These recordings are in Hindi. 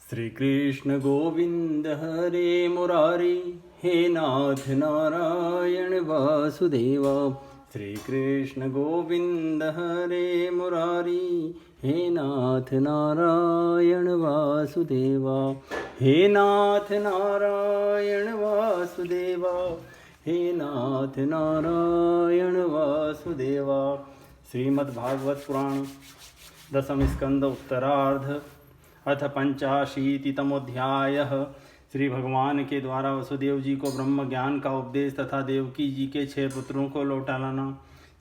श्री कृष्ण गोविंद हरे मुरारी, हे नाथ नारायण वासुदेवा। श्री कृष्ण गोविंद हरे मुरारी, हे नाथ नारायण वासुदेवा। हे नाथ नारायण वासुदेवा, हे नाथ नारायण वासुदेवा। श्रीमद्भागवत पुराण दशम स्कंद उत्तरार्ध अथ 85तमोध्यायः। श्री भगवान के द्वारा वसुदेव जी को ब्रह्म ज्ञान का उपदेश तथा देवकी जी के 6 पुत्रों को लौटा लाना।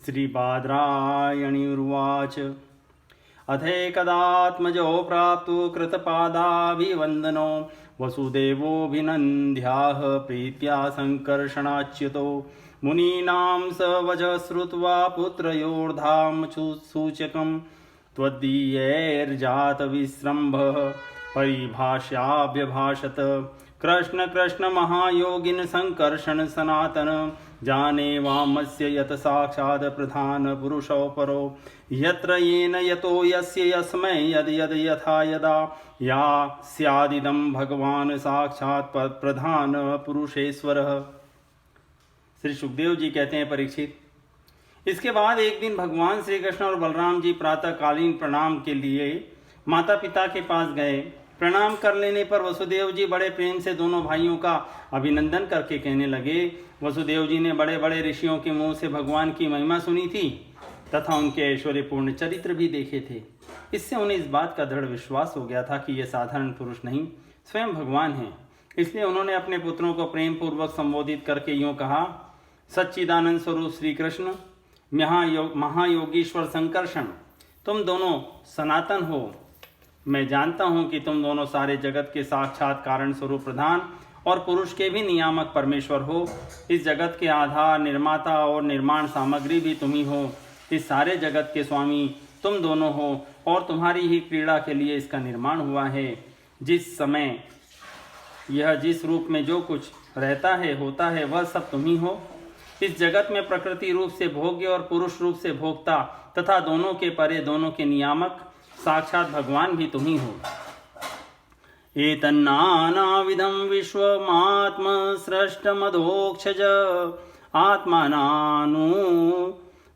श्री बादरायणी उवाच अथैकदात्मजो प्राप्तो कृतपादाभिवन्दनो वसुदेवोऽभिनन्द्याः प्रीत्या संकर्षणाच्युतो मुनीनां स वचः श्रुत्वा पुत्रयोर्धाम सूचकम् त्वदीयैर्जातविस्रम्भः परिभाष्याभ्यभाषत। कृष्ण कृष्ण महायोगिन संकर्षण सनातन जाने वामस्य यत साक्षात् प्रधान पुरुषो परो यत्र येन यतो यस्य यस्मै यद यद यथा यदा या स्यादिदं भगवान साक्षात् प्रधान पुरुषेश्वरः। श्री सुखदेव जी कहते हैं, परीक्षित, इसके बाद एक दिन भगवान श्री कृष्ण और बलराम जी प्रातःकालीन प्रणाम के लिए माता पिता के पास गए। प्रणाम कर लेने पर वसुदेव जी बड़े प्रेम से दोनों भाइयों का अभिनंदन करके कहने लगे। वसुदेव जी ने बड़े बड़े ऋषियों के मुंह से भगवान की महिमा सुनी थी तथा उनके ऐश्वर्यपूर्ण चरित्र भी देखे थे। इससे उन्हें इस बात का दृढ़ विश्वास हो गया था कि ये साधारण पुरुष नहीं, स्वयं भगवान हैं। इसलिए उन्होंने अपने पुत्रों को प्रेम पूर्वक संबोधित करके यूँ कहा, सच्चिदानंद स्वरूप श्री कृष्ण, महायोगीश्वर संकर्षण, तुम दोनों सनातन हो। मैं जानता हूँ कि तुम दोनों सारे जगत के साक्षात कारण स्वरूप प्रधान और पुरुष के भी नियामक परमेश्वर हो। इस जगत के आधार, निर्माता और निर्माण सामग्री भी तुम ही हो। इस सारे जगत के स्वामी तुम दोनों हो और तुम्हारी ही क्रीड़ा के लिए इसका निर्माण हुआ है। जिस समय यह जिस रूप में जो कुछ रहता है होता है वह सब तुम ही हो। इस जगत में प्रकृति रूप से भोग्य और पुरुष रूप से भोक्ता तथा दोनों के परे दोनों के नियामक साक्षात भगवान भी तुम ही हो। एतन्नानाविधं विश्वमात्म सृष्टमधोक्षज आत्मानानु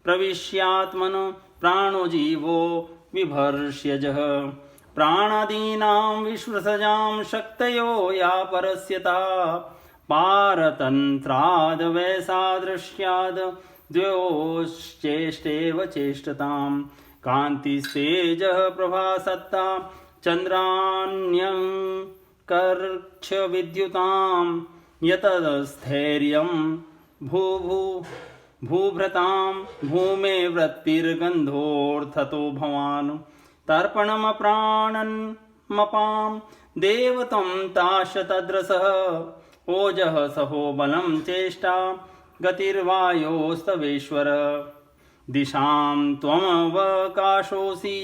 प्रविश्यात्मन प्राणो जीवो विभर्ष्यजः प्राणादीनां विश्वसजां शक्तयो या परस्यता पारतन्त्राद वैसादृश्याद द्वयोश्चेष्टेव चेष्टतां कान्तिस्तेजः प्रभासत्ता चन्द्रान्यं कर्क्ष विद्युतां यतस्थैर्यं भूभृतां भूमे वृत्तिर्गन्धोऽर्थतो भवान् तर्पणमप्राणन्मपां देवतं ताश तद्रसः ओजः सहो बलं चेष्टा गतिर्वायोस्तवेश्वर दिशां त्वमवकाशोऽसि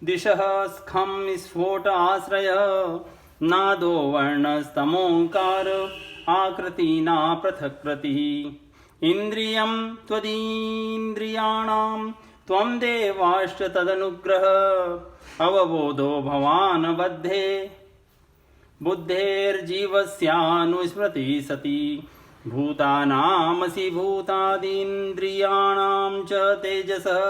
दिशः स्खं स्फोट आश्रयः नादो वर्णस्तमोङ्कार आकृतिना पृथक्कृतिः इन्द्रियं त्वदीन्द्रियाणां त्वं देवाश्च तदनुग्रह अवबोधो भवान् बद्धे बुद्धेर्जीवस्यानुस्मृति सति भूतानामसि भूतादीन्द्रियाणां च तेजसः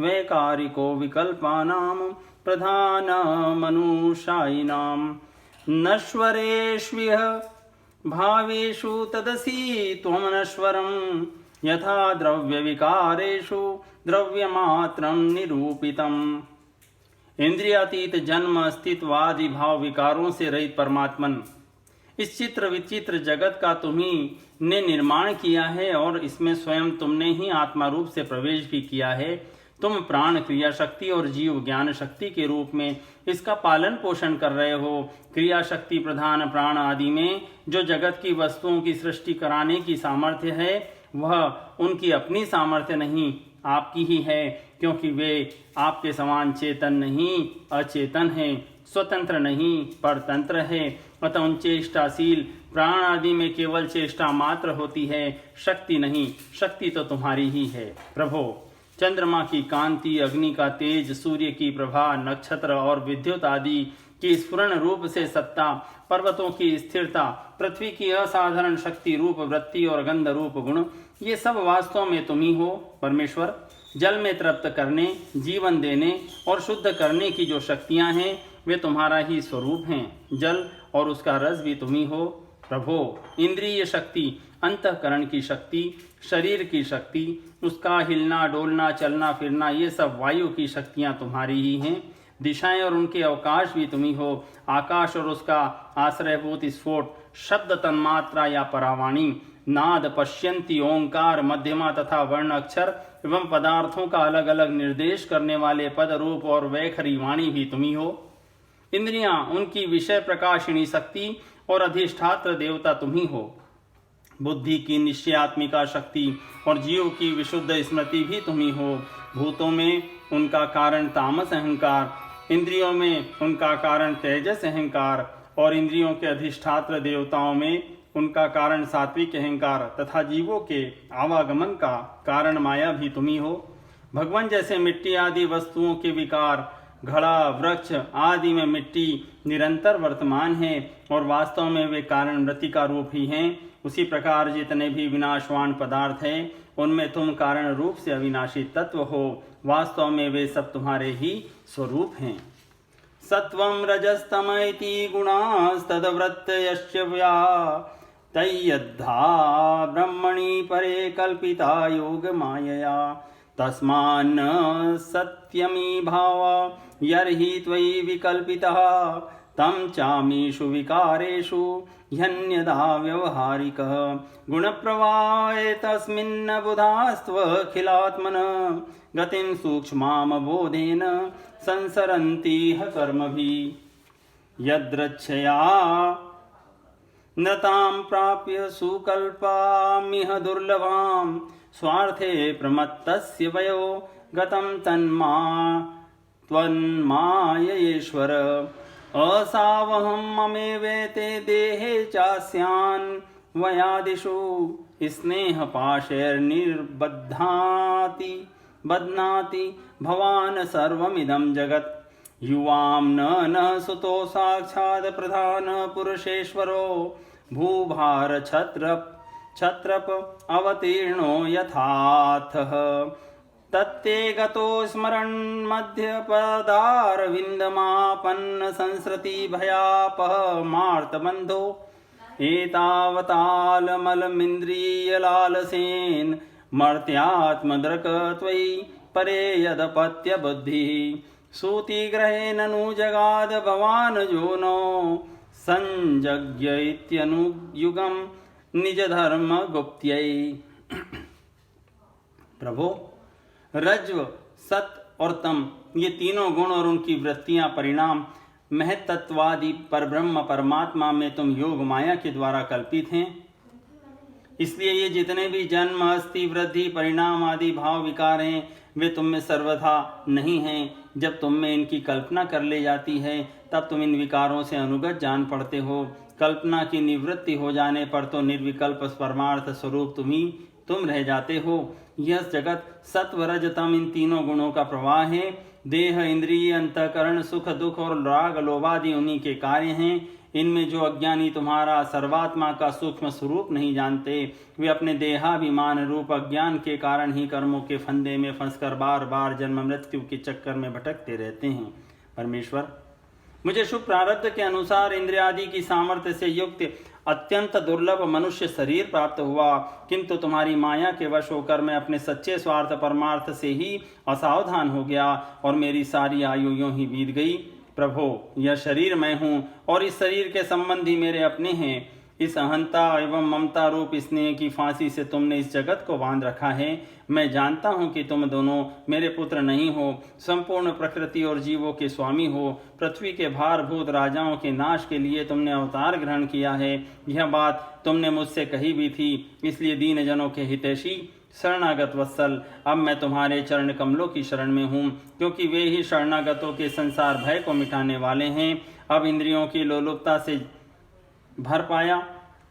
वैकारिको विकल्पानां प्रधानमनुषायिनां नश्वरेष्विह भावेषु तदसि त्वं नश्वरं यथा द्रव्यविकारेषु द्रव्यमात्रं निरूपितम्। इंद्रियातीत जन्म अस्तित्व आदि भाव विकारों से रहित परमात्मन, इस चित्र विचित्र जगत का तुम्ही ने निर्माण किया है और इसमें स्वयं तुमने ही आत्मा रूप से प्रवेश भी किया है। तुम प्राण क्रिया शक्ति और जीव ज्ञान शक्ति के रूप में इसका पालन पोषण कर रहे हो। क्रिया शक्ति प्रधान प्राण आदि में जो जगत की वस्तुओं की सृष्टि कराने की सामर्थ्य है वह उनकी अपनी सामर्थ्य नहीं, आपकी ही है, क्योंकि वे आपके समान चेतन नहीं अचेतन है, स्वतंत्र नहीं परतंत्र है। अतः उन चेष्टाशील प्राण आदि में केवल चेष्टा मात्र होती है, शक्ति नहीं। शक्ति तो तुम्हारी ही है प्रभो। चंद्रमा की कांति, अग्नि का तेज, सूर्य की प्रभा, नक्षत्र और विद्युत आदि कि स्फुरण रूप से सत्ता, पर्वतों की स्थिरता, पृथ्वी की असाधारण शक्ति रूप वृत्ति और गंध रूप गुण, ये सब वास्तव में तुम ही हो परमेश्वर। जल में तृप्त करने, जीवन देने और शुद्ध करने की जो शक्तियां हैं वे तुम्हारा ही स्वरूप हैं। जल और उसका रस भी तुम ही हो प्रभो। इंद्रिय शक्ति, अंतःकरण की शक्ति, शरीर की शक्ति, उसका हिलना डोलना चलना फिरना, ये सब वायु की शक्तियां तुम्हारी ही हैं। दिशाएं और उनके अवकाश भी तुम ही हो। आकाश और उसका आश्रयभूत स्फोट, शब्द तन्मात्रा या परावाणी, नाद, पश्यंती, ओंकार, मध्यमा तथा वर्ण अक्षर एवं पदार्थों का अलग अलग निर्देश करने वाले पद रूप और वैखरी वाणी भी तुम ही हो। इंद्रियां, उनकी विषय प्रकाशिनी शक्ति और अधिष्ठात्र देवता तुम ही हो। बुद्धि की निश्चयात्मिका शक्ति और जीव की विशुद्ध स्मृति भी तुम ही हो। भूतों में उनका कारण तामस अहंकार, इंद्रियों में उनका कारण तेजस अहंकार और इंद्रियों के अधिष्ठात्र देवताओं में उनका कारण सात्विक अहंकार तथा जीवों के आवागमन का कारण माया भी तुम ही हो। भगवान जैसे मिट्टी आदि वस्तुओं के विकार, घड़ा, वृक्ष आदि में मिट्टी निरंतर वर्तमान है और वास्तव में वे कारण वृत्ति का रूप ही हैं, उसी प्रकार जितने भी विनाशवान पदार्थ हैं उनमें तुम कारण रूप से अविनाशी तत्व हो। वास्तव में वे सब तुम्हारे ही स्वरूप हैं। सत्वं रजस्तम इति गुणास्तद्वृत्तयश्च तय्यद्धा ब्रह्मणि परे कल्पिता योग मायया तस्मान्न सत्यमी भाव यर्हि त्वयि विकल्पितः तम चामीषु विकारेषु ह्यन्यदा व्यवहारिकः गुणप्रवाहे तस्मिन्न बुधास्त्वखिलात्मन गतिं सूक्ष्मां बोधेन संसरन्तीह कर्मभिः यद्रच्छया नतां प्राप्य सुकल्पामिह दुर्लभां स्वार्थे प्रमत्तस्य वयो गतं तन्मा त्वन्माययेश्वर असावहं ममेवेते देहे चास्यान् वयादिषु बध्नाति भवान् सर्वमिदं जगत् युवां न सुतो साक्षात् प्रधान पुरुषेश्वरो भूभार छत्रप अवतीर्णो यथाथः तत्ते गतो स्मरन् मध्यपदारविन्दमापन्न संसृति भयापः मार्तबन्धो एतावतालमलमिन्द्रियलालसेन मर्त्यात्मदृक् त्वयि परे यदपत्य बुद्धिः सूतिग्रहे ननु जगाद भवान् जोनो संजज्ञ इत्यनुयुगं निज धर्म गुप्त्यै। प्रभो, रज्व, सत और तम ये तीनों गुण और उनकी वृत्तियां परिणाम महत्त्वादि परब्रह्म परमात्मा में तुम योग माया के द्वारा कल्पित हैं। इसलिए ये जितने भी जन्म, अस्थि, वृद्धि, परिणाम आदि भाव विकार हैं वे तुम में सर्वथा नहीं हैं। जब तुम में इनकी कल्पना कर ले जाती है तब तुम इन विकारों से अनुगत जान पड़ते हो। कल्पना की निवृत्ति हो जाने पर तो निर्विकल्प परमार्थ स्वरूप तुम रह जाते हो। यह जगत सत्व रज तम इन तीनों गुणों का प्रवाह है। देह, इंद्रिय, अंतःकरण, सुख दुख और राग लोभादि उन्हीं के कार्य हैं। इनमें जो अज्ञानी तुम्हारा सर्वात्मा का सूक्ष्म स्वरूप नहीं जानते वे अपने देहाभिमान रूप अज्ञान के कारण ही कर्मों के फंदे में फंसकर बार बार जन्म मृत्यु के चक्कर में भटकते रहते हैं। परमेश्वर, मुझे शुभ प्रारब्ध के अनुसार इंद्रियादि की सामर्थ्य से युक्त अत्यंत दुर्लभ मनुष्य शरीर प्राप्त हुआ, किंतु तुम्हारी माया के वश होकर मैं अपने सच्चे स्वार्थ परमार्थ से ही असावधान हो गया और मेरी सारी आयु यूं ही बीत गई। प्रभो, यह शरीर मैं हूँ और इस शरीर के संबंधी मेरे अपने हैं। इस अहंता एवं ममता रूप स्नेह की फांसी से तुमने इस जगत को बांध रखा है। मैं जानता हूँ कि तुम दोनों मेरे पुत्र नहीं हो, संपूर्ण प्रकृति और जीवों के स्वामी हो। पृथ्वी के भारभूत राजाओं के नाश के लिए तुमने अवतार ग्रहण किया है। यह बात तुमने मुझसे कही भी थी, इसलिए दीन जनों के हितैषी शरणागत वत्सल, अब मैं तुम्हारे चरण कमलों की शरण में हूँ, क्योंकि वे ही शरणागतों के संसार भय को मिटाने वाले हैं। अब इंद्रियों की लोलुपता से भर पाया,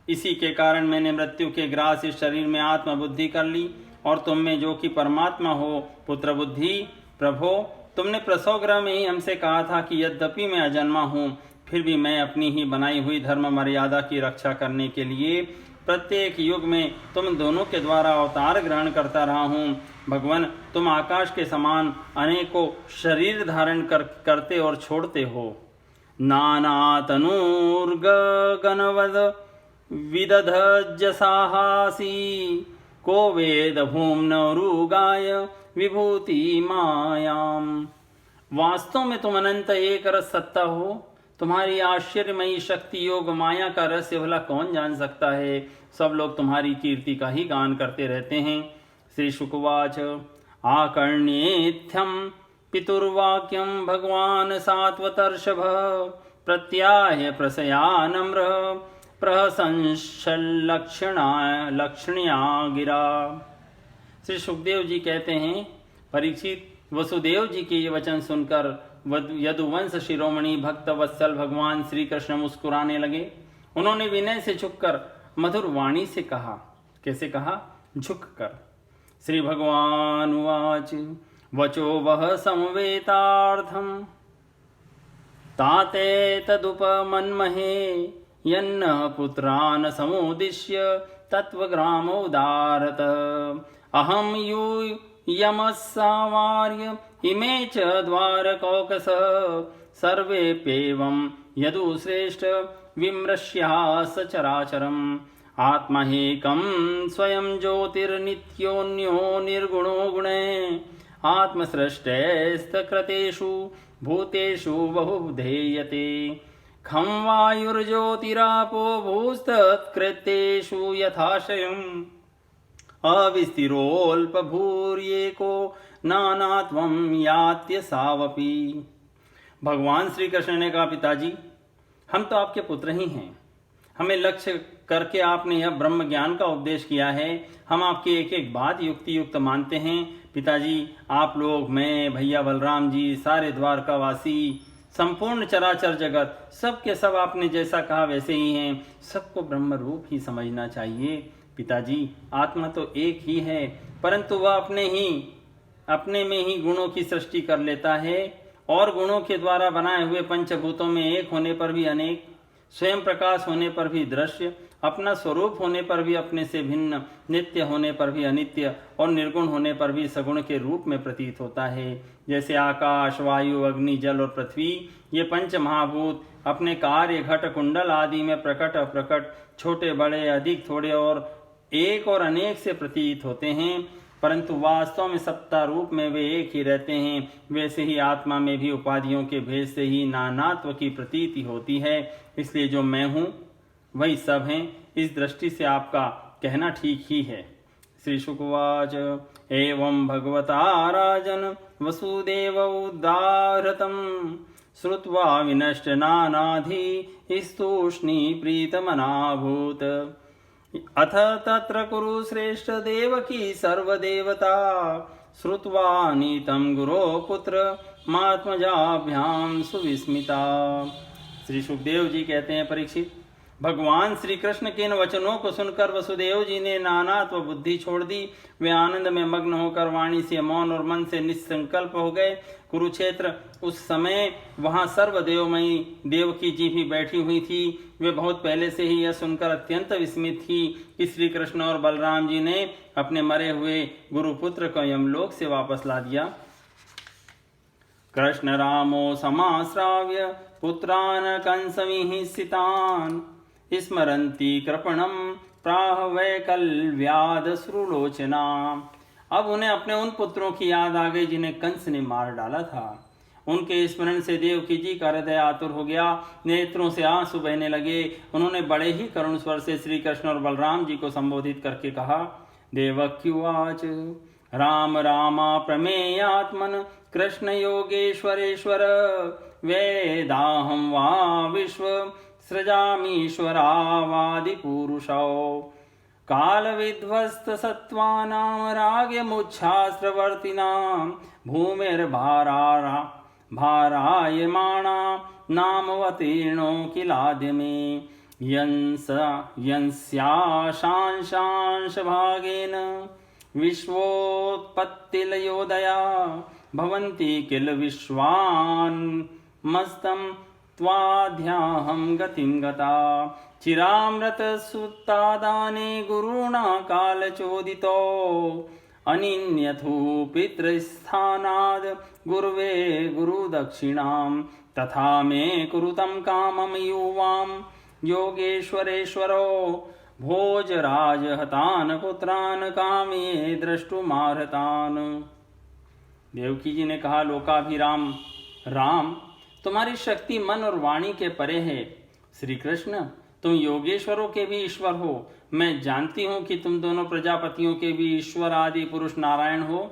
इसी के कारण मैंने मृत्यु के ग्रास इस शरीर में आत्मबुद्धि कर ली और तुम में जो कि परमात्मा हो पुत्र बुद्धि। प्रभो, तुमने प्रसव गृह में ही हमसे कहा था कि यद्यपि मैं अजन्मा हूँ, फिर भी मैं अपनी ही बनाई हुई धर्म मर्यादा की रक्षा करने के लिए प्रत्येक युग में तुम दोनों के द्वारा अवतार ग्रहण करता रहा हूँ। भगवान, तुम आकाश के समान अनेकों शरीर धारण करते और छोड़ते हो। नाना तनूर्गनवद विदधज्य साहसी को वेद भूम्नरुगाय विभूति मायाम। वास्तव में तुम अनंत एक रस सत्ता हो। तुम्हारी आश्चर्यमयी शक्ति योग माया का रहस्य भला कौन जान सकता है। सब लोग तुम्हारी कीर्ति का ही गान करते रहते हैं। श्री शुकवाच आकर्ण्येथ्यम पितुर्वाक्यम भगवान सात्वतर्षभ प्रत्याह प्रसयानम्र प्रहसंशलक्षण्या गिरा। श्री सुखदेव जी कहते हैं, परीक्षित, वसुदेव जी के ये वचन सुनकर यदुवंश शिरोमणि भक्त वत्सल भगवान श्री कृष्ण मुस्कुराने लगे। उन्होंने विनय से झुककर मधुर वाणी से कहा। कैसे कहा? झुककर। श्री भगवान उवाच वचो वह समवेतार्थम ताते तदुपमन्महे यन्न पुत्रान् समुद्दिश्य तत्त्वग्रामोदारत अहं यूयमस्सावार्य इमे च द्वारकौकस सर्वेप्येवं यदुश्रेष्ठ विमृश्या सचराचरम् आत्महेकं स्वयं ज्योतिर्नित्योऽन्यो निर्गुणो गुणे आत्मसृष्टेस्तकृतेषु भूतेषु बहुधेयते खं वायुर्ज्योतिरापो भूस्तत्कृतेषु यथाशयम् अविस्तिरोल्पभूर्येको नानात्वं यात्यसावपि। भगवान श्री कृष्ण ने कहा, पिताजी, हम तो आपके पुत्र ही हैं। हमें लक्ष्य करके आपने यह ब्रह्म ज्ञान का उपदेश किया है। हम आपकी एक एक बात युक्ति युक्त मानते हैं। पिताजी, आप लोग, मैं, भैया बलराम जी, सारे द्वारकावासी, संपूर्ण चराचर जगत, सब के सब आपने जैसा कहा वैसे ही हैं। सबको ब्रह्म रूप ही समझना चाहिए। पिताजी, आत्मा तो एक ही है, परंतु वह अपने में ही गुणों की सृष्टि कर लेता है और गुणों के द्वारा बनाए हुए पंचभूतों में एक होने पर भी अनेक, स्वयं प्रकाश होने पर भी दृश्य, अपना स्वरूप होने पर भी अपने से भिन्न, नित्य होने पर भी अनित्य और निर्गुण होने पर भी सगुण के रूप में प्रतीत होता है। जैसे आकाश, वायु, अग्नि, जल और पृथ्वी, ये पंच महाभूत अपने कार्य, घट, कुंडल आदि में प्रकट अप्रकट, छोटे बड़े, अधिक थोड़े और एक और अनेक से प्रतीत होते हैं, परंतु वास्तव में सत्ता रूप में वे एक ही रहते हैं। वैसे ही आत्मा में भी उपाधियों के भेद से ही नानात्व की प्रतीति होती है। इसलिए जो मैं हूँ वही सब हैं। इस दृष्टि से आपका कहना ठीक ही है। श्री शुकवाच एवं भगवता राजन वसुदेव उदाहृतं श्रुत्वा विनष्ट नानाधि स्तूष्णी प्रीतमनाभूत अथ तत्र कुरु श्रेष्ठ देवकी सर्वदेवता श्रुत्वा नीतं गुरो पुत्र मात्मजाभ्याम सुविस्मिता। श्री सुखदेव जी कहते हैं, परीक्षित, भगवान श्री कृष्ण के इन वचनों को सुनकर वसुदेव जी ने नानात्व बुद्धि छोड़ दी। वे आनंद में मग्न होकर वाणी से मौन और मन से निसंकल्प हो गए। कुरुक्षेत्र उस समय वहां सर्वदेवमयी देवकी जी भी बैठी हुई थी। वे बहुत पहले से ही यह सुनकर अत्यंत विस्मित थी कि श्री कृष्ण और बलराम जी ने अपने मरे हुए गुरुपुत्र को यमलोक से वापस ला दिया। कृष्ण रामो समाश्राव्य पुत्रान् कंसविहिंसितान् स्मरन्ति कृपणं प्राह वैकल्व्यादश्रुलोचना। अब उन्हें अपने उन पुत्रों की याद आ गई जिन्हें कंस ने मार डाला था। उनके स्मरण से देवकी जी का हृदय आतुर हो गया, नेत्रों से आंसू बहने लगे। उन्होंने बड़े ही करुण स्वर से श्री कृष्ण और बलराम जी को संबोधित करके कहा, देवक्युवाच राम रामा प्रमेयात्मन कृष्ण योगेश्वरेश्वर वेदाहं वा विश्व सृजामीश्वरावादिपुरुषौ कालविध्वस्त सत्त्वानां रागमुच्छास्त्रवर्तिनां भूमिर्भारायमाणा नामवतीर्णो किलाद्य मे यंस्याशांशांशभागेन विश्वोत्पत्तिलयोदया भवन्ति किल विश्वान्मस्तं त्वाध्याहं गतिं गता चिरामृत सुतादाने गुरुणा कालचोदितो अनिन्यथो पितृस्थानाद् गुरुवे गुरुदक्षिणां तथा मे कुरुतं कामं युवां योगेश्वरेश्वरो भोजराजहतान् पुत्रान् कामे द्रष्टुमार्हतान्। देवकी जी ने कहा, लोकाभिराम राम, तुम्हारी शक्ति मन और वाणी के परे है। श्री कृष्ण, तुम योगेश्वरों के भी ईश्वर हो। मैं जानती हूँ कि तुम दोनों प्रजापतियों के भी ईश्वर आदि पुरुष नारायण हो।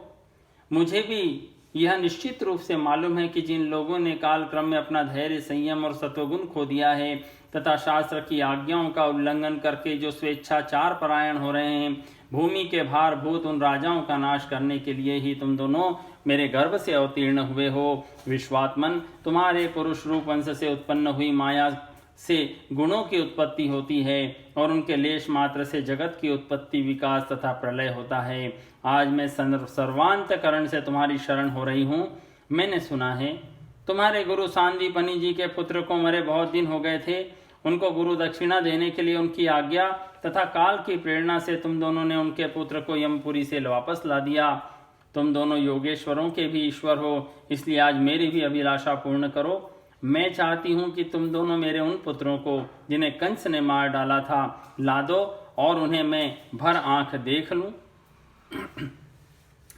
मुझे भी यह निश्चित रूप से मालूम है कि जिन लोगों ने काल क्रम में अपना धैर्य, संयम और सत्वगुण खो दिया है तथा शास्त्र की आज्ञाओं का उल्लंघन करके जो स्वेच्छाचार परायण हो रहे हैं, भूमि के भारभूत उन राजाओं का नाश करने के लिए ही तुम दोनों मेरे गर्भ से अवतीर्ण हुए हो। विश्वात्मन, तुम्हारे पुरुष रूप वंश से उत्पन्न हुई माया से गुणों की उत्पत्ति होती है और उनके लेश मात्र से जगत की उत्पत्ति, विकास तथा प्रलय होता है। आज मैं सर्वांतकरण से तुम्हारी शरण हो रही हूँ। मैंने सुना है तुम्हारे गुरु सांदीपनि जी के पुत्र को मरे बहुत दिन हो गए थे। उनको गुरु दक्षिणा देने के लिए उनकी आज्ञा तथा काल की प्रेरणा से तुम दोनों ने उनके पुत्र को यमपुरी से वापस ला दिया। तुम दोनों योगेश्वरों के भी ईश्वर हो, इसलिए आज मेरी भी अभिलाषा पूर्ण करो। मैं चाहती हूँ कि तुम दोनों मेरे उन पुत्रों को जिन्हें कंस ने मार डाला था ला दो और उन्हें मैं भर आंख देख लूं।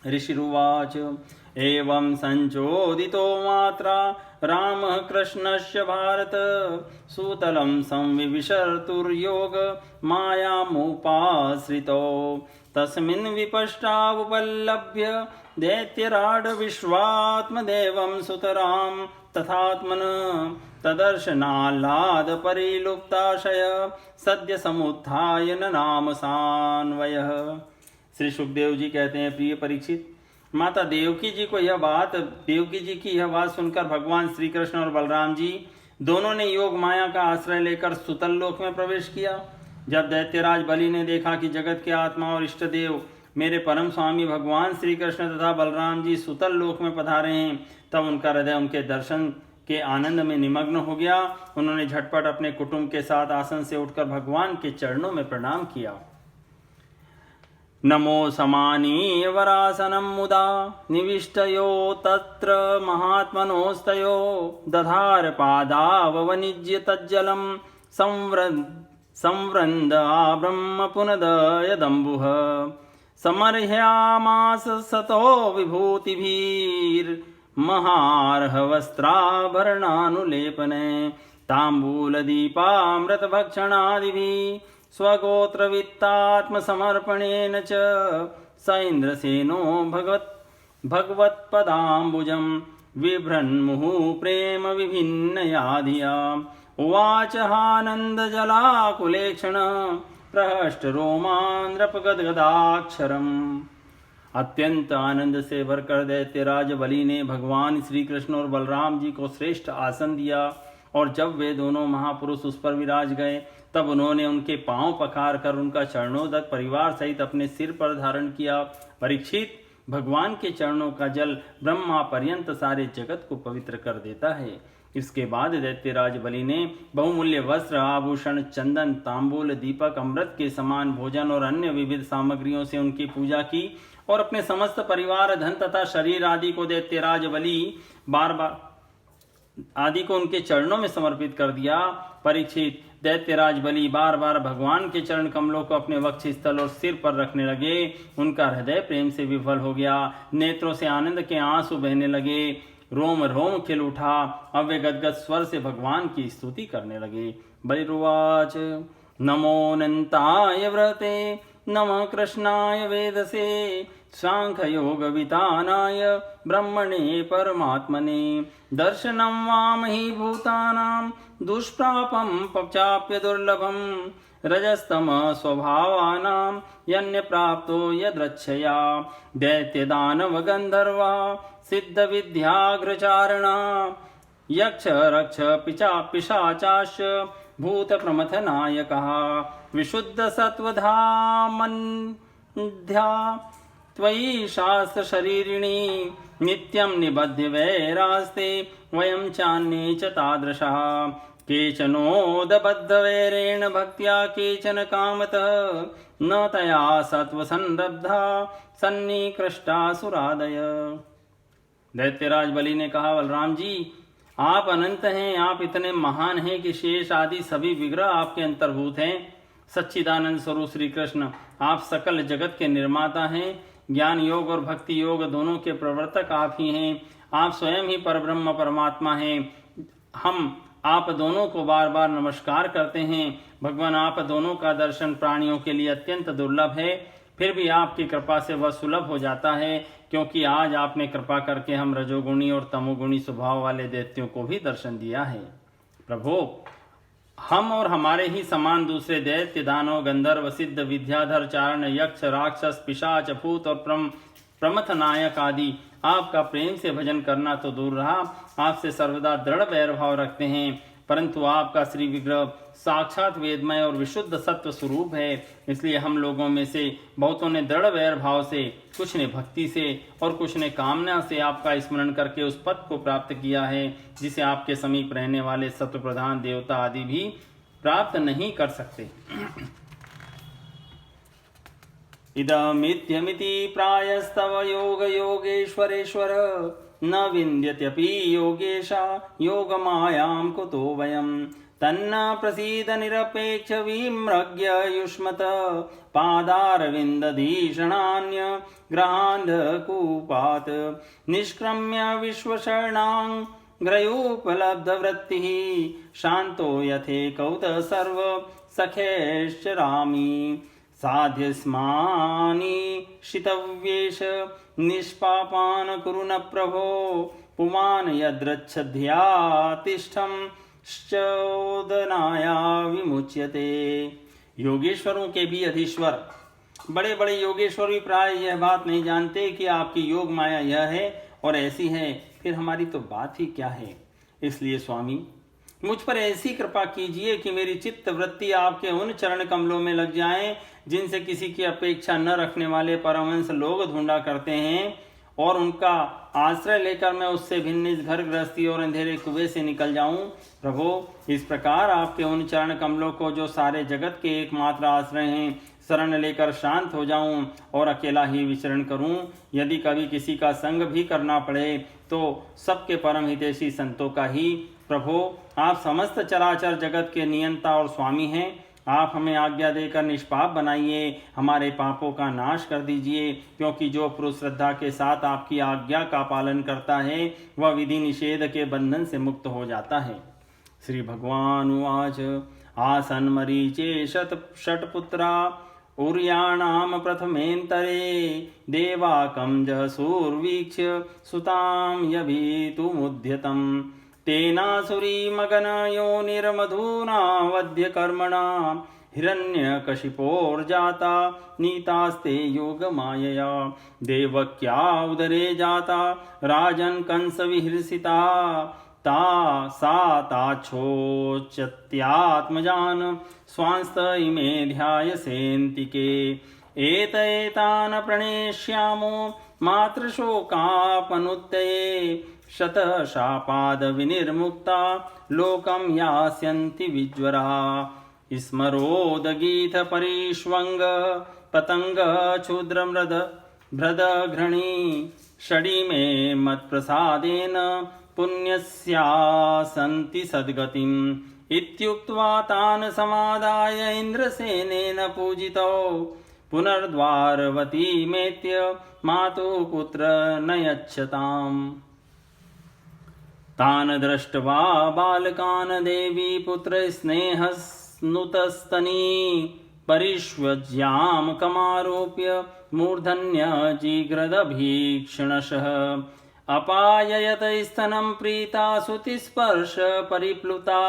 ऋषिरुवाच एवं संचोदितो मात्रा रामः कृष्णस्य भारत सूतलं संविविशर्तुर्योग मायामुपाश्रितो तस्मिन् विपश्चावुपलभ्य दैत्यराड विश्वात्मदेवं सुतरां तथात्मन तदर्शनाह्लाद परिलुप्ताशय सद्य समुत्थाय नाम सान्वयः। श्री सुखदेव जी कहते हैं, प्रिय परीक्षित, माता देवकी जी की यह बात सुनकर भगवान श्री कृष्ण और बलराम जी दोनों ने योग माया का आश्रय लेकर सुतल लोक में प्रवेश किया। जब दैत्यराज बलि ने देखा कि जगत के आत्मा और इष्ट देव मेरे परम स्वामी भगवान श्री कृष्ण तथा बलराम जी सुतल लोक में पधारे हैं, तब उनका हृदय उनके दर्शन के आनंद में निमग्न हो गया। उन्होंने झटपट अपने कुटुंब के साथ आसन से उठकर भगवान के चरणों में प्रणाम किया। नमो समानीय वरासनं मुदा निविष्टयो तत्र महात्मनोस्तयो दधार पादावनिज्य तज्जलं संवृन्द ब्रह्म पुनदयदम्बुः समर्ह्यामास सतो विभूतिभिर्महार्हवस्त्राभरणानुलेपने ताम्बूलदीपामृतभक्षणादिभिः स्वगोत्रवित्तात्मसमर्पणेन च स इन्द्रसेनो भगवत्पदाम्बुजं बिभ्रन्मुहुः प्रेम विभिन्नया धिया उवाच आनन्दजलाकुलेक्षण प्रहष्टरोमान्ध्रपगदगदाक्षरम्। अत्यंत आनंद से भरकर दैत्यराज बलि ने भगवान श्री कृष्ण और बलराम जी को श्रेष्ठ आसन दिया और जब वे दोनों महापुरुष उस पर विराज गए तब उन्होंने उनके पांव पखार कर उनका चरणोदक परिवार सहित अपने सिर पर धारण किया। परीक्षित, भगवान के चरणों का जल ब्रह्मा पर्यंत सारे जगत को पवित्र कर देता है। इसके बाद दैत्यराज बलि ने बहुमूल्य वस्त्र, आभूषण, चंदन, तांबूल, दीपक, अमृत के समान भोजन और अन्य विविध सामग्रियों से उनकी पूजा की और अपने समस्त परिवार, धन तथा शरीर आदि को दैत्यराज बलि आदि को उनके चरणों में समर्पित कर दिया। परीक्षित, दैत्यराज बलि बार बार भगवान के चरण कमलों को अपने वक्षस्थल और सिर पर रखने लगे। उनका हृदय प्रेम से विफल हो गया, नेत्रों से आनंद के आंसू बहने लगे, रोम रोम खिल उठा। अब वे गदगद स्वर से भगवान की स्तुति करने लगे। बलिरुवाच नमो नन्ताय व्रते नमः कृष्णाय वेदसे सांख्ययोग वितानाय ब्रह्मणे परमात्मने दर्शनं वामहि भूतानां दुष्प्रापं पचाप्य दुर्लभं रजस्तम स्वभावानां यन्य प्राप्तो यद्रच्छया दैत्यदानव गन्धर्वा सिद्ध विद्याग्रचारणा यक्ष रक्ष पिशाचाश्च भूत प्रमथनायकः विशुद्ध सत्वधामन्ध्या त्वयि शास्त्र शरीरिणी नित्यं निबध्य वैरास्ते वयं चान्ये च तादृशः केचनोदबद्धवैरेण भक्त्या केचन कामतः न तया सत्वसंरब्धा सन्निकृष्टासुरादय। दैत्यराज बलि ने कहा, बलराम जी आप अनंत हैं, आप इतने महान हैं कि शेष आदि सभी विग्रह आपके अंतर्भूत हैं। सच्चिदानंद स्वरूप श्री कृष्ण आप सकल जगत के निर्माता हैं। ज्ञान योग और भक्ति योग दोनों के प्रवर्तक आप ही हैं। आप स्वयं ही परब्रह्म परमात्मा हैं। हम आप दोनों को बार बार नमस्कार करते हैं। भगवान आप दोनों का दर्शन प्राणियों के लिए अत्यंत दुर्लभ है, फिर भी आपकी कृपा से वह सुलभ हो जाता है, क्योंकि आज आपने कृपा करके हम रजोगुणी और तमोगुणी स्वभाव वाले दैत्यों को भी दर्शन दिया है। प्रभु हम और हमारे ही समान दूसरे दैत्य दानव गंधर्व सिद्ध विद्याधर चारण यक्ष राक्षस पिशाच भूत और प्रमथ नायक आदि आपका प्रेम से भजन करना तो दूर रहा, आपसे सर्वदा दृढ़ वैर भाव रखते हैं, परंतु आपका श्री विग्रह साक्षात वेदमय और विशुद्ध सत्व स्वरूप है। इसलिए हम लोगों में से बहुतों ने दृढ़ वैर भाव से, कुछ ने भक्ति से और कुछ ने कामना से आपका स्मरण करके उस पद को प्राप्त किया है जिसे आपके समीप रहने वाले सत्व प्रधान देवता आदि भी प्राप्त नहीं कर सकते। इदमित्यमिति प्रायस्तव योग योगेश्वरेश्वर न विन्द्यत्यपि योगेशा योगमायां कुतो वयं तन्न प्रसीद निरपेक्ष विम्रज्ञ युष्मत पादारविन्दधीषणान्य ग्रहान्धकूपात् निष्क्रम्य विश्वशरणां ग्रयोपलब्धवृत्तिः शान्तो यथेकौत सर्व सखेश्चरामि साध्यस्मानि शितव्येष निष्पापान कुरु न प्रभो पुमान् यद्रच्छध्यातिष्ठं श्चोदनाया विमुच्यते। योगेश्वरों के भी अधीश्वर बड़े बड़े योगेश्वर भी प्राय यह बात नहीं जानते कि आपकी योग माया यह है और ऐसी है, फिर हमारी तो बात ही क्या है। इसलिए स्वामी मुझ पर ऐसी कृपा कीजिए कि मेरी चित्त वृत्ति आपके उन चरण कमलों में लग जाए जिनसे किसी की अपेक्षा न रखने वाले परमहंस लोग ढूंढा करते हैं, और उनका आश्रय लेकर मैं उससे भिन्न इस घर गृहस्थी और अंधेरे कुएं से निकल जाऊं। प्रभु इस प्रकार आपके उन चरण कमलों को जो सारे जगत के एकमात्र आश्रय हैं शरण लेकर शांत हो जाऊं और अकेला ही विचरण करूं। यदि कभी किसी का संग भी करना पड़े तो सबके परम हितैषी संतों का ही। प्रभु आप समस्त चराचर जगत के नियंता और स्वामी हैं। आप हमें आज्ञा देकर निष्पाप बनाइए, हमारे पापों का नाश कर दीजिए, क्योंकि जो पुरुष श्रद्धा के साथ आपकी आज्ञा का पालन करता है वह विधि निषेध के बंधन से मुक्त हो जाता है। श्री भगवान उवाच आसन मरीचे षट्पुत्रा उर्याणाम प्रथमेन्तरे देवाकं जसूर्वीक्ष्य सुतां यभीतुमुद्यतम् तेनासुरी मगन योनिर्मधुना वध्य कर्मणा हिरण्यकशिपोर्जाता नीतास्ते योगमायया देवक्या उदरे जाता राजन् कंस विहृसिता ता सा ताच्छोच्यत्यात्मजान् स्वांस्त इमे ध्यायसेन्तिके एतान् प्रणेष्यामो मातृशोकापनुत्तये शतशापाद विनिर्मुक्ता लोकं यास्यन्ति विज्वरा स्मरोदगीत परिष्वंग पतंग क्षुद्रमृद भ्रदघृणी षडी मे मत्प्रसादेन पुण्यस्यासन्ति सद्गतिम् इत्युक्त्वा तान् समादाय इन्द्रसेनेन पूजितो पुनर्द्वारवती मेत्य मातुः पुत्र नयच्छताम् तान् दृष्ट्वा बालकान् देवी पुत्रस्नेहस्नुतस्तनी परिष्वज्यां कमारोप्य मूर्धन्यजिघ्रदभीक्षणशः अपाययत स्तनं प्रीता श्रुतिस्पर्श परिप्लुता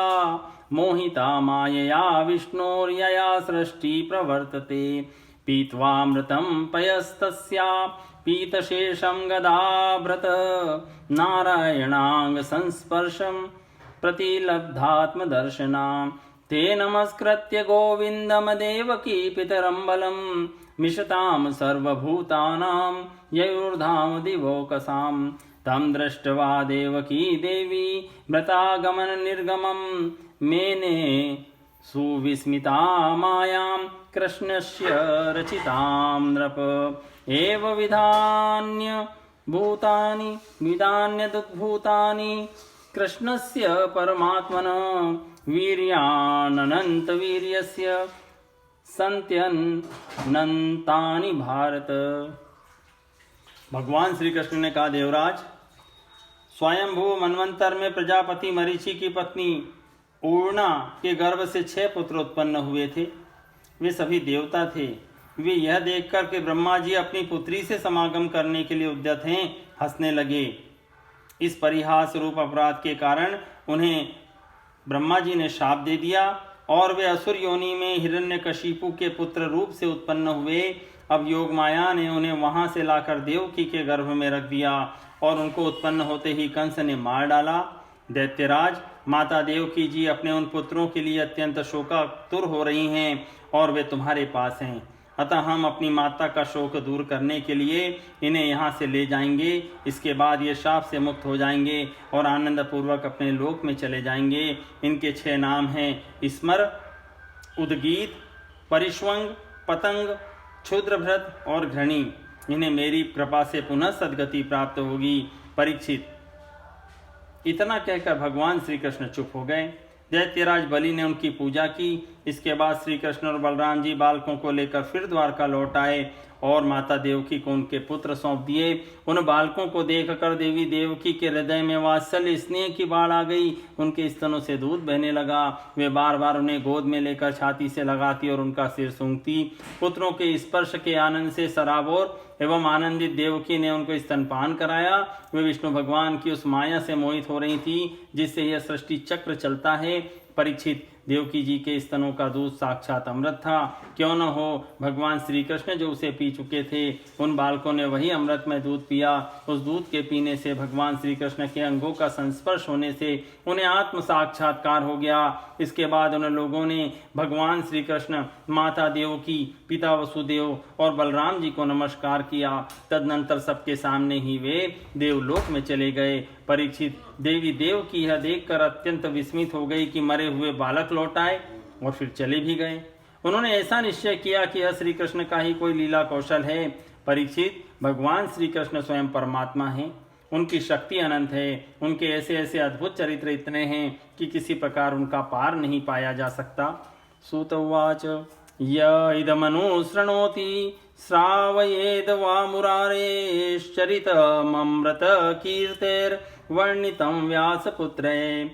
मोहिता मायया विष्णोर्यया सृष्टि प्रवर्तते पीत्वामृतं पयस्तस्या पीतशेषं गदाभ्रत नारायणांग संस्पर्शं प्रतिलब्धात्मदर्शना ते नमस्कृत्य गोविन्दं देवकी पितरं बलं मिषतां सर्वभूतानां ययुर्धाम दिवोकसां तं दृष्ट्वा देवकी देवी व्रतागमननिर्गमं मेने सुविस्मिता मायां कृष्णस्य रचितां नृप एव विधान्य भूतानि विधान्यदुद्भूतानि कृष्णस्य परमात्मनः वीर्यानन्तवीर्यस्य सन्त्यनन्तानि भारत। भगवान श्री कृष्ण ने कहा, देवराज, स्वयंभू मनवंतर में प्रजापति मरीचि की पत्नी ऊर्णा के गर्भ से 6 पुत्र उत्पन्न हुए थे। वे सभी देवता थे। वे यह देखकर कि ब्रह्मा जी अपनी पुत्री से समागम करने के लिए उद्यत हैं, हंसने लगे। इस परिहास रूप अपराध के कारण उन्हें ब्रह्मा जी ने शाप दे दिया और वे असुर योनि में हिरण्यकशिपु के पुत्र रूप से उत्पन्न हुए। अब योग माया ने उन्हें वहां से लाकर देवकी के गर्भ में रख दिया और उनको उत्पन्न होते ही कंस ने मार डाला। दैत्यराज, माता देवकी जी अपने उन पुत्रों के लिए अत्यंत शोकातुर हो रही हैं और वे तुम्हारे पास हैं। अतः हम अपनी माता का शोक दूर करने के लिए इन्हें यहाँ से ले जाएंगे। इसके बाद ये शाप से मुक्त हो जाएंगे और आनंद पूर्वक अपने लोक में चले जाएंगे। इनके 6 नाम हैं स्मर, उद्गीत, परिष्वंग, पतंग, क्षुद्रभृत और घृणी। इन्हें मेरी कृपा से पुनः सद्गति प्राप्त होगी। परीक्षित, इतना कहकर भगवान श्री कृष्ण चुप हो गए। दैत्यराज बलि ने उनकी पूजा की। इसके बाद श्री कृष्ण और बलराम जी बालकों को लेकर फिर द्वारका लौट आए और माता देवकी को उनके पुत्र सौंप दिए। उन बालकों को देखकर देवी देवकी के हृदय में वात्सल्य स्नेह की बाढ़ आ गई। उनके स्तनों से दूध बहने लगा। वे बार बार उन्हें गोद में लेकर छाती से लगाती और उनका सिर सूंघती। पुत्रों के स्पर्श के आनंद से सराबोर एवं आनंदित देवकी ने उनको स्तनपान कराया। वे विष्णु भगवान की उस माया से मोहित हो रही थी जिससे यह सृष्टि चक्र चलता है। परीक्षित, देवकी जी के स्तनों का दूध साक्षात अमृत था। क्यों न हो, भगवान श्री कृष्ण जो उसे पी चुके थे, उन बालकों ने वही अमृत में दूध पिया। उस दूध के पीने से, भगवान श्री कृष्ण के अंगों का संस्पर्श होने से उन्हें आत्म साक्षात्कार हो गया। इसके बाद उन लोगों ने भगवान श्री कृष्ण, माता देवकी, पिता वसुदेव और बलराम जी को नमस्कार किया। तदनंतर सबके सामने ही वे देवलोक में चले गए। परीक्षित, देवी देवकी यह देखकर अत्यंत विस्मित हो गई कि मरे हुए बालक लौट आए और फिर चले भी गए। उन्होंने ऐसा निश्चय किया कि यह श्री कृष्ण का ही कोई लीला कौशल है। परीक्षित, भगवान श्री कृष्ण स्वयं परमात्मा हैं। उनकी शक्ति अनंत है। उनके ऐसे ऐसे अद्भुत चरित्र इतने हैं कि किसी प्रकार उनका पार नहीं पाया जा सकता। सूत उवाच, य इदमनुशृणोति श्रावयेद वा मुरारेश्चरितममृत कीर्तेर्वर्णितं व्यासपुत्रे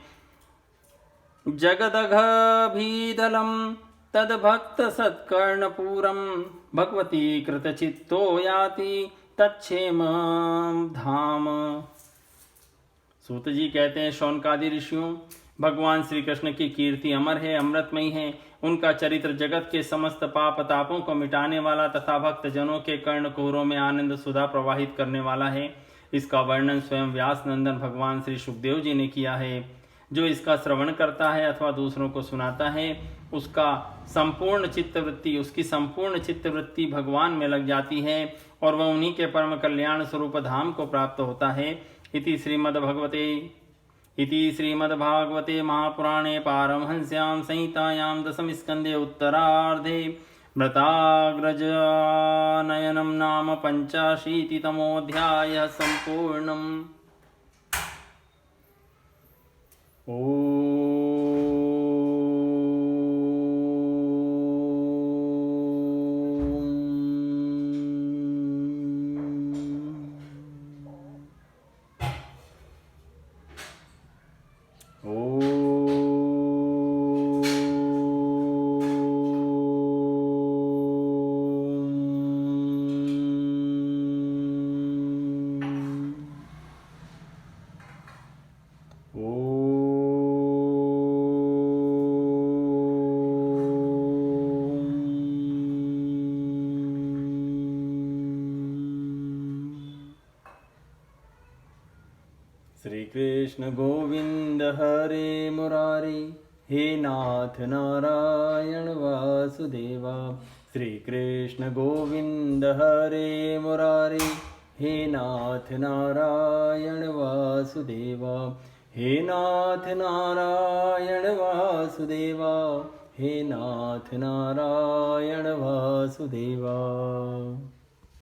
जगदघभीदलं तद्भक्तसत्कर्णपूरं भगवती कृतचित्तो याति तच्छेम धाम। सूत जी कहते हैं, शौनकादि ऋषियों, भगवान श्री कृष्ण की कीर्ति अमर है, अमृतमयी है। उनका चरित्र जगत के समस्त पाप तापों को मिटाने वाला तथा भक्त जनों के कर्णकुहरों में आनंद सुधा प्रवाहित करने वाला है। इसका वर्णन स्वयं व्यास नंदन भगवान श्री सुखदेव जी ने किया है। जो इसका श्रवण करता है अथवा दूसरों को सुनाता है, उसकी संपूर्ण चित्तवृत्ति भगवान में लग जाती है और वह उन्हीं के परम कल्याण स्वरूप धाम को प्राप्त होता है। इति श्रीमद्भागवते महापुराणे पारमहंस्यां संहितायां दशमस्कन्धे उत्तरार्धे मृताग्रजानयनं नाम 85तमोऽध्यायः सम्पूर्णम्। श्री कृष्ण गोविंद हरे मुरारी, हे नाथ नारायण वासुदेवा। श्री कृष्ण गोविंद हरे मुरारे, हे नाथ नारायण वासुदेवा। हे नाथ नारायण वासुदेवा, हे नाथ नारायण वासुदेवा।